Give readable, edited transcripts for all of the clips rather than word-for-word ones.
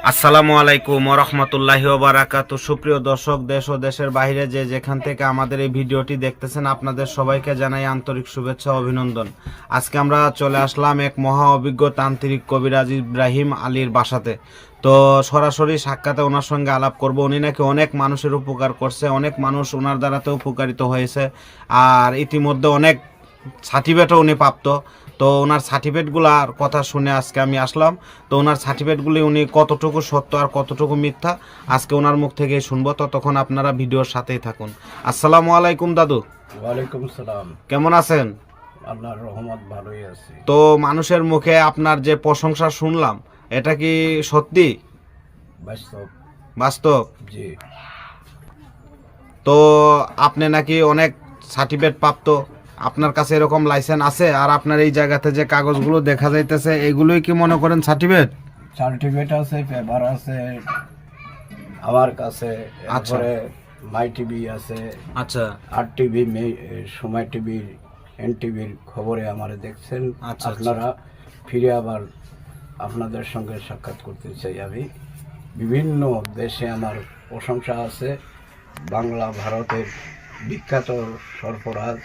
আসসালামু আলাইকুম ওয়া রাহমাতুল্লাহি ওয়া বারাকাতুহু। সুপ্রিয় দর্শক, দেশ ও দেশের বাইরে যে যেখান থেকে আমাদের এই ভিডিওটি দেখতেছেন, আপনাদের সবাইকে জানাই আন্তরিক শুভেচ্ছা ও অভিনন্দন। আজকে আমরা চলে আসলাম এক মহা অভিজ্ঞ তান্ত্রিক কবিরাজ ইব্রাহিম আলীর বাসাতে। তো সরাসরি সাক্ষাতে ওনার সঙ্গে আলাপ করব। উনি নাকি অনেক মানুষের উপকার করছে, অনেক মানুষ ওনার দ্বারাতে উপকারিত হয়েছে, আর ইতিমধ্যে অনেক সার্টিফিকেটও উনি প্রাপ্ত। তো ওনার সার্টিফিকেটগুলোর কথা শুনে আজকে আমি আসলাম। তো ওনার সার্টিফিকেটগুলি উনি কতটুকু সত্য আর কতটুকু মিথ্যা আজকে ওনার মুখ থেকেই শুনবো। ততক্ষণ আপনারা ভিডিওর সাথেই থাকুন। আসসালামু আলাইকুম দাদু। ওয়ালাইকুম সালাম। কেমন আছেন? আল্লাহর রহমত, ভালোই আছি। তো মানুষের মুখে আপনার যে প্রশংসা শুনলাম, এটা কি সত্যি? বাস্তব। বাস্তব? জি। তো আপনি নাকি অনেক সার্টিফিকেট প্রাপ্ত, আপনার কাছে এরকম লাইসেন্স আছে? আর আপনার এই জায়গাতে যে কাগজগুলো দেখা যাইতেছে, এগুলোই কি মনে করেন সার্টিফিকেট? সার্টিফিকেট আছে, পেপার আছে আমার কাছে। আচ্ছা। এরপরে মাই টিভি আছে। আচ্ছা আর টিভি, সময় টিভির, এন টিভির খবরে আমারে দেখছেন। আচ্ছা। আপনারা ফিরে আবার আপনাদের সঙ্গে সাক্ষাৎ করতে চাই। আমি বিভিন্ন দেশে আমার প্রশংসা আছে। বাংলা ভারতের বিখ্যাত সরফরাজ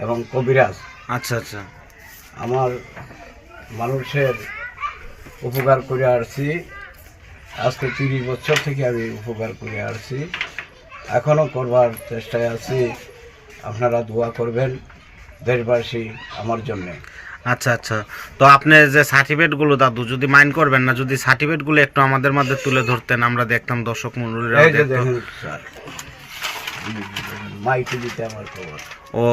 এবং কবিরাজ। আচ্ছা আচ্ছা। আমার মানুষের উপকার করে আসছি। আজকে 30 বছর থেকে আমি উপকার করে আসছি, এখনও করবার চেষ্টায় আছি। আপনারা দোয়া করবেন দেশবাসী আমার জন্যে। আচ্ছা আচ্ছা। তো আপনি যে সার্টিফিকেটগুলো দাদু, যদি মাইন্ড করবেন না, যদি সার্টিফিকেটগুলো একটু আমাদের মধ্যে তুলে ধরতেন, আমরা দেখতাম, দর্শক মণ্ডলীরা এই যে দেখতো। দেখুন স্যার, মাই টিভিতে আমার খবর। ও,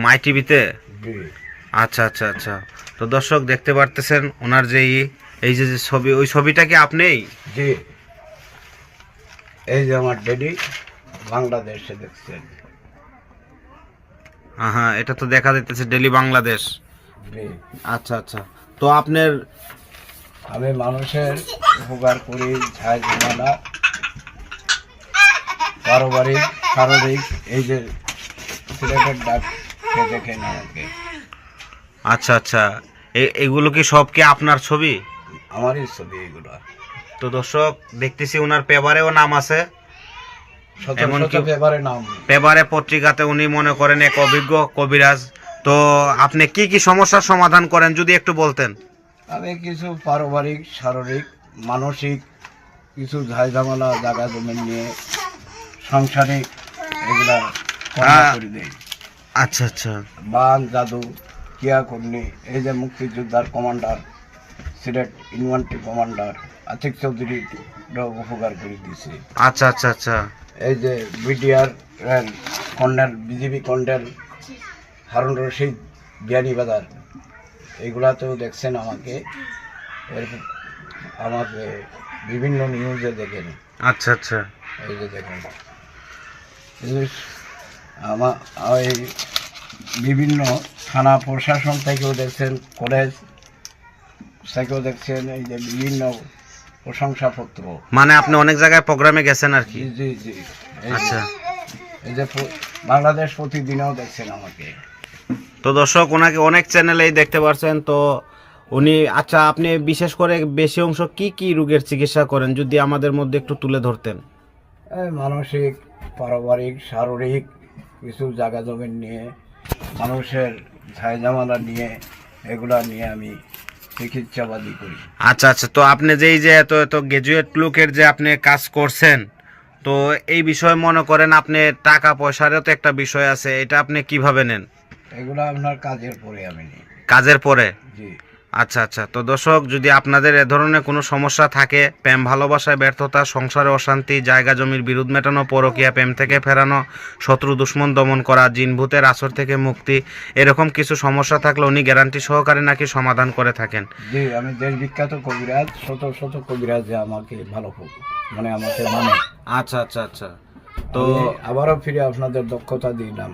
মাই টিভিতে? জি আচ্ছা আচ্ছা আচ্ছা। তো দর্শক দেখতে পারতেছেন ওনার যে এই যে যে ছবি, ওই ছবিটা কি আপনিই? জি, এই যে আমার ডেডি, বাংলাদেশে দেখছেন। হ্যাঁ, এটা তো দেখা যাইতেছে ডেলি বাংলাদেশ। জি, আচ্ছা আচ্ছা। তো আপনার আমি মানুষের উপকার করি, ঝাই ঝামেলা, পারিবারিক, শারীরিক। এই যে সিলেটের ডাক দেখেন আমাকে। আচ্ছা আচ্ছা। এগুলো কি সব কি আপনার ছবি? আমারই ছবি এগুলো। তো দর্শক দেখতেছি ওনার পেপারেও নাম আছে, এমনকি পেপারে নাম। পেপারে পত্রিকাতে উনি মনে করেন এক অভিজ্ঞ কবিরাজ। তো আপনি কি কি সমস্যার সমাধান করেন যদি একটু বলতেন? আমি কিছু পারিবারিক, শারীরিক, মানসিক কিছু ঝাই ঝামেলা, জায়গা জমি নিয়ে, সাংসারিক, এগুলা করে দেই। আচ্ছা আচ্ছা। বান, জাদু, কিয়া কর্ণী, এই যে মুক্তিযোদ্ধার commander, Sylhet infantry commander Atiq Chowdhury উপকার করে দিয়েছে। আচ্ছা আচ্ছা আচ্ছা। এই যে BDR colonel, BGB colonel Harun Rashid, Beanibazar, এইগুলাতেও দেখছেন আমাকে। আমাকে বিভিন্ন নিউজে দেখেন। আচ্ছা আচ্ছা। এই যে দেখেন, আমার ওই বিভিন্ন থানা প্রশাসন থেকেও দেখছেন, কলেজ থেকেও দেখছেন। এই যে বিভিন্ন প্রশংসাপত্র। মানে আপনি অনেক জায়গায় প্রোগ্রামে গেছেন আর কি? জি জি। আচ্ছা। এই যে বাংলাদেশ প্রতিদিনেও দেখছেন আমাকে। তো দর্শক ওনাকে অনেক চ্যানেলেই দেখতে পাচ্ছেন। তো উনি, আচ্ছা, আপনি বিশেষ করে বেশি অংশ কি কি রোগের চিকিৎসা করেন যদি আমাদের মধ্যে একটু তুলে ধরতেন? মানসিক, পারিবারিক, শারীরিক, কিছু জায়গা জমি নিয়ে, মানুষের ঝামেলা নিয়ে, এগুলা নিয়ে আমি চিকিৎসাবাদী করি। আচ্ছা আচ্ছা। তো আপনি যে এই যে এত এত গ্রাজুয়েট লোকের যে আপনি কাজ করছেন, তো এই বিষয়ে মনে করেন আপনি টাকা পয়সারও তো একটা বিষয় আছে, এটা আপনি কিভাবে নেন? এগুলো আপনার কাজের পরে আমি নিই। কাজের পরে? জি। আচ্ছা আচ্ছা। তো দর্শক, যদি আপনাদের এ ধরনের কোনো সমস্যা থাকে, প্রেম ভালোবাসায় ব্যর্থতা, সংসারে অশান্তি, জায়গা জমির বিরোধ মেটানো, পরকীয়া, প্রেম থেকে ফেরানো, শত্রু দুশ্মন দমন করা, জিন ভূতের আসর থেকে মুক্তি, এরকম কিছু সমস্যা থাকলে উনি গ্যারান্টি সহকারে নাকি সমাধান করে থাকেন। জি, আমি দেশ বিখ্যাত কবিরাজ, শত শত কবিরাজ আমাকে ভালো মানে আমাকে মানে। আচ্ছা আচ্ছা আচ্ছা। তো আবারও ফিরে আপনাদের দক্ষতা দিলাম।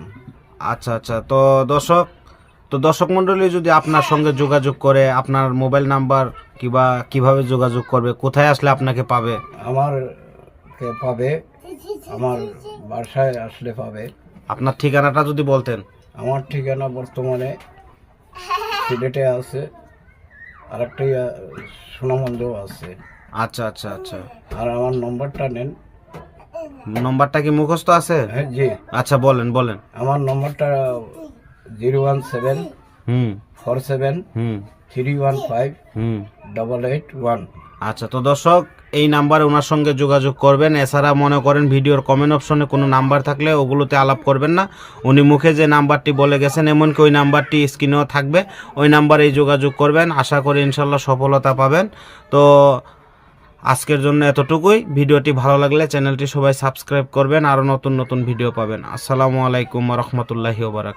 আচ্ছা আচ্ছা। তো দর্শক মণ্ডলী যদি আপনার সঙ্গে যোগাযোগ করে, আপনার মোবাইল নাম্বার কিংবা কিভাবে যোগাযোগ করবে, কোথায় আসলে আপনাকে পাবে? আমারকে পাবে আমার বাসায় আসলে পাবে। আপনার ঠিকানাটা যদি বলতেন। আমার ঠিকানা বর্তমানে সিলেটে আছে। আর একটা সুনামগঞ্জও আছে। আচ্ছা আচ্ছা আচ্ছা, আর আমার নম্বরটা নেন। নম্বরটা কি মুখস্থ আছে? হ্যাঁ জি, আচ্ছা বলেন বলেন। আমার নম্বরটা 01747 হুম 315 881। আচ্ছা, তো দর্শক এই নাম্বারে ওনার সঙ্গে যোগাযোগ করবেন। এছাড়া মনে করেন ভিডিওর কমেন্ট অপশনে কোনো নাম্বার থাকলে ওগুলোতে আলাপ করবেন না। উনি মুখে যে নাম্বারটি বলে গেছেন, এমনকি ওই নাম্বারটি স্ক্রিনেও থাকবে, ওই নাম্বারেই যোগাযোগ করবেন। আশা করি ইনশাল্লাহ সফলতা পাবেন। তো আজকের জন্য এতটুকুই। ভিডিওটি ভালো লাগলে চ্যানেলটি সবাই সাবস্ক্রাইব করবেন, আরও নতুন নতুন ভিডিও পাবেন। আসসালামু আলাইকুম ওয়া রাহমাতুল্লাহি ওয়া বারাকাতুহু।